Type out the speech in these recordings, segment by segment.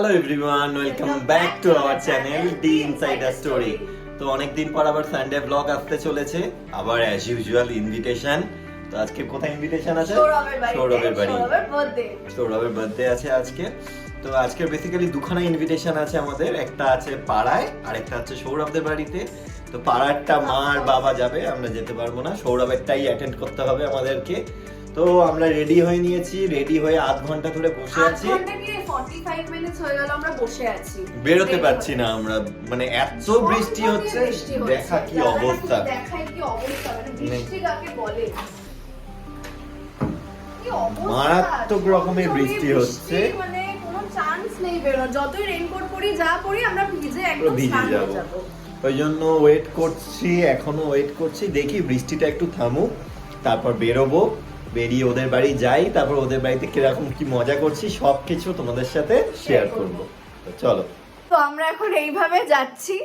Hello everyone, welcome back to our channel D insider story. তো অনেকদিন পর আবার সানডে ব্লগ আসতে চলেছে, আবার অ্যাজ ইউজুয়াল ইনভিটেশন। তো আজকে কোথায় ইনভিটেশন আছে? সৌরভের বাড়ি। সৌরভের বার্থডে আছে আজকে। তো আজকে বেসিক্যালি দুখানা ইনভিটেশন আছে আমাদের, একটা আছে পাড়ায় আর একটা আছে সৌরভদের বাড়িতে। তো পাড়ারটা মা আর বাবা যাবে, আমরা যেতে পারবো না, সৌরভেরটাই অ্যাটেন্ড করতে হবে আমাদেরকে। তো আমরা রেডি হয়ে নিয়েছি, রেডি হয়ে আধ ঘন্টা ধরে বসে আছি। 45 মিনিটস হয়ে গেল আমরা বসে আছি, বেরোতে পারছি না আমরা, মানে এত বৃষ্টি হচ্ছে, দেখা কি অবস্থা, দেখাই কি অবস্থা, মানে বৃষ্টি কাকে বলে, কি অবস্থা, মারাত্মক রকমের বৃষ্টি হচ্ছে, মানে কোনো চান্স নেই বেরোনোর। যতই রেইনকোট পরি যা পরি আমরা ভিজে একদম ভিজে যাব। ওই জন্য ওয়েট করছি, এখনো ওয়েট করছি, দেখি বৃষ্টিটা একটু থামুক, তারপর বেরোবো। বেরিয়ে ওদের বাড়ি যাই, তারপর ওদের বাড়িতে কিরকম কি মজা করছি সবকিছু তোমাদের সাথে শেয়ার করবো। তো চলো। তো আমরা এখন এইভাবে যাচ্ছি,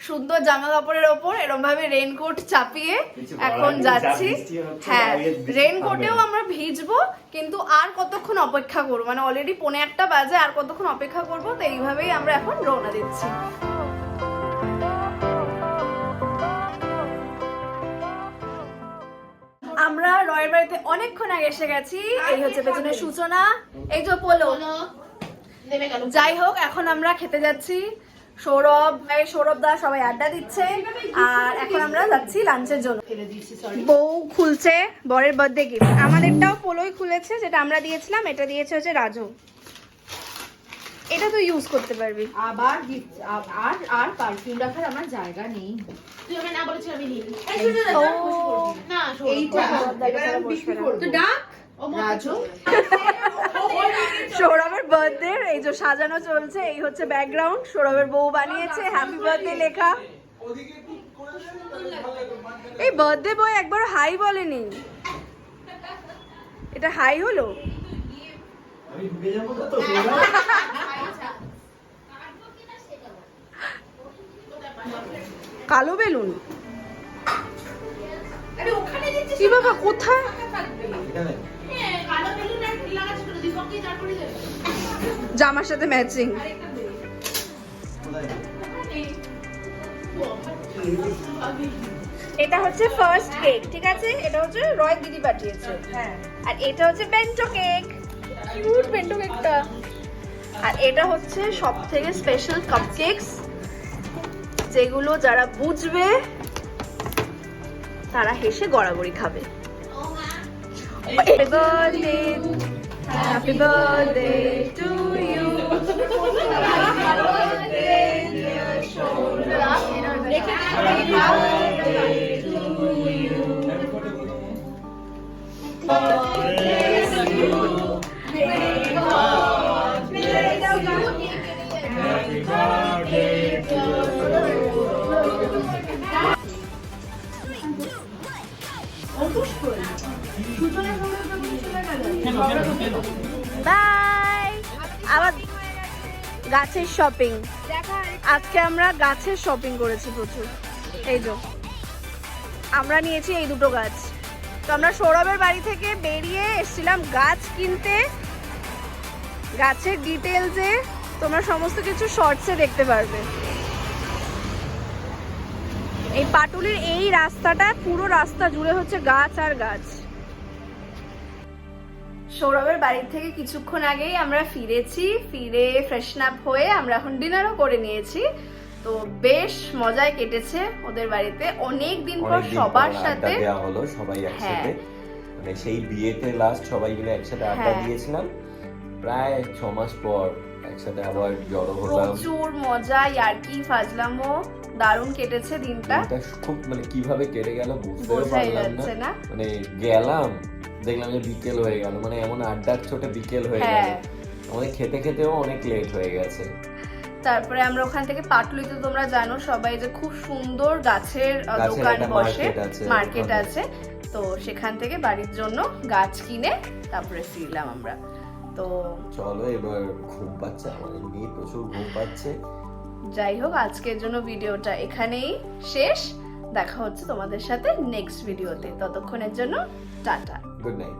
সুন্দর জামা কাপড়ের ওপর এরকম ভাবে রেইনকোট চাপিয়ে এখন যাচ্ছি। হ্যাঁ, রেইনকোটেও আমরা ভিজবো, কিন্তু আর কতক্ষণ অপেক্ষা করবো, মানে অলরেডি 1:45 বাজে, আর কতক্ষণ অপেক্ষা করবো। তো এইভাবেই আমরা এখন রওনা দিচ্ছি। আমরা রয়ের বাড়িতে অনেকক্ষণ আগে এসে গেছি। এই হচ্ছে পেছনে সূচনা, এই যে পোলো। যাই হোক, এখন আমরা খেতে যাচ্ছি। সৌরভ দা সবাই আড্ডা দিচ্ছে, আর এখন আমরা যাচ্ছি লাঞ্চের জন্য। বউ খুলছে বরের বার্থডে গিফট, আমাদেরটাও পোলোই খুলেছে, যেটা আমরা দিয়েছিলাম। এটা দিয়েছে হচ্ছে রাজু, এটা তো ইউজ করতে পারবি। আবার গিফট আর পারফিউম রাখার আমার জায়গা নেই। তুই আমায় না বলেছিস আমি নিই। না এইটা এবার বিক্রি করব। তো ডাক রাজু। সৌরভের বার্থডে এই যে সাজানো চলছে, এই হচ্ছে ব্যাকগ্রাউন্ড। সৌরভের বউ বানিয়েছে হ্যাপি বার্থডে লেখা। এই বার্থডে বয় একবার হাই বলেনি, এটা হাই হলো। আমি ঢুকে যাবো তো। কালো বেলুন কি বাবা, কোথায়? জামার সাথে ম্যাচিং। এটা হচ্ছে ফার্স্ট কেক, ঠিক আছে? এটা হচ্ছে রয় দিদি পাঠিয়েছে। হ্যাঁ, আর এটা হচ্ছে বেন্টো কেক, কিউট বেন্টো কেকটা। আর এটা হচ্ছে সবথেকে স্পেশাল কাপকেকস, যেগুলো যারা বুঝবে তারা হেসে গড়াগড়ি খাবে। Happy birthday, happy birthday to you, happy birthday dear Shola, happy birthday to you, God bless you, may God bless you, happy birthday to you. Bye. আবার গাছের শপিং, আজকে আমরা গাছের শপিং করেছি প্রচুর। এই যে আমরা নিয়েছি এই দুটো গাছ। তো আমরা সৌরভের বাড়ি থেকে বেরিয়ে এসেছিলাম গাছ কিনতে। গাছের ডিটেলসে তোমরা সমস্ত কিছু শর্টসে দেখতে পারবে। এই পাটুলির এই রাস্তাটা, পুরো রাস্তা জুড়ে হচ্ছে গাছ আর গাছ। সৌরভের বাড়ি থেকে কিছুক্ষণ আগেই আমরা ফিরেছি, ফিরে ফ্রেশন আপ হয়ে আমরা এখন ডিনারও করে নিয়েছি। তো বেশ মজায় কেটেছে ওদের বাড়িতে, অনেক দিন পর সবার সাথে হলো, সবাই একসাথে। মানে সেই বিয়েতে লাস্ট সবাই মিলে একসাথে আড্ডা দিয়েছিলাম, প্রায় 6 মাস পর একসাথে আবার জড়ো হলাম। প্রচুর মজা, ইয়ার্কি ফাজলামো, দারুণ কেটেছে দিনটা। খুব মানে কিভাবে কেটে গেল বুঝতেও বোঝাই পারলাম যাচ্ছে না। না। মানে গেলাম, দেখলাম যে বিকেল হয়ে গেল, মানে এমন আড্ডার ছোটে বিকেল হয়ে গেল। আমাদের খেতে খেতেও অনেক লেট হয়ে গেছে। তারপরে আমরা ওখান থেকে পাটুলিতে, তোমরা জানো সবাই যে খুব সুন্দর গাছের দোকান বসে, মার্কেট আছে। তো সেখান থেকে বাড়ির জন্য গাছ কিনে তারপরে ফিরলাম আমরা। তো চলো এবার ঘুম পাচ্ছে, আমাদের মেয়ে প্রচুর ঘুম পাচ্ছে। যাই হোক, আজকের জন্য ভিডিওটা এখানেই শেষ। দেখা হচ্ছে তোমাদের সাথে নেক্সট ভিডিওতে, ততক্ষণের জন্য টাটা, গুড নাইট।